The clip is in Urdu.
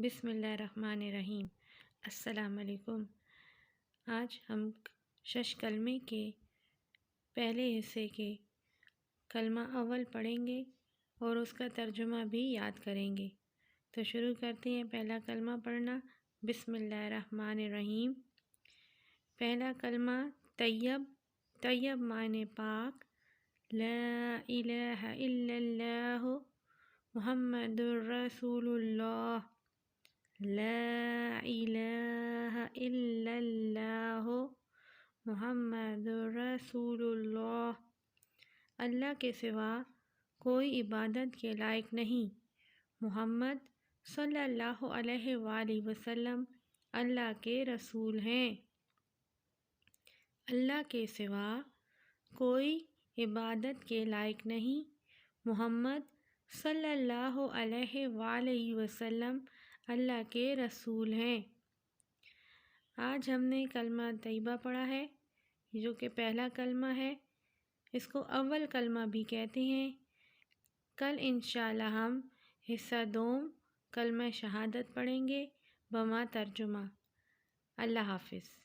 بسم اللہ الرحمن الرحیم۔ السلام علیکم۔ آج ہم شش کلمے کے پہلے حصے کے کلمہ اول پڑھیں گے اور اس کا ترجمہ بھی یاد کریں گے۔ تو شروع کرتے ہیں پہلا کلمہ پڑھنا۔ بسم اللہ الرحمن الرحیم۔ پہلا کلمہ طیب۔ طیب معنی پاک۔ لا الہ الا اللہ محمد الرسول اللہ۔ لا الہ الا اللہ محمد رسول اللہ۔ اللہ کے سوا کوئی عبادت کے لائق نہیں۔ محمد صلی اللہ علیہ وآلہ وسلم اللہ کے رسول ہیں۔ اللہ کے سوا کوئی عبادت کے لائق نہیں۔ محمد صلی اللہ علیہ وآلہ وسلم اللہ کے رسول ہیں۔ آج ہم نے کلمہ طیبہ پڑھا ہے جو کہ پہلا کلمہ ہے۔ اس کو اول کلمہ بھی کہتے ہیں۔ کل انشاءاللہ ہم حصہ دوم کلمہ شہادت پڑھیں گے بما ترجمہ۔ اللہ حافظ۔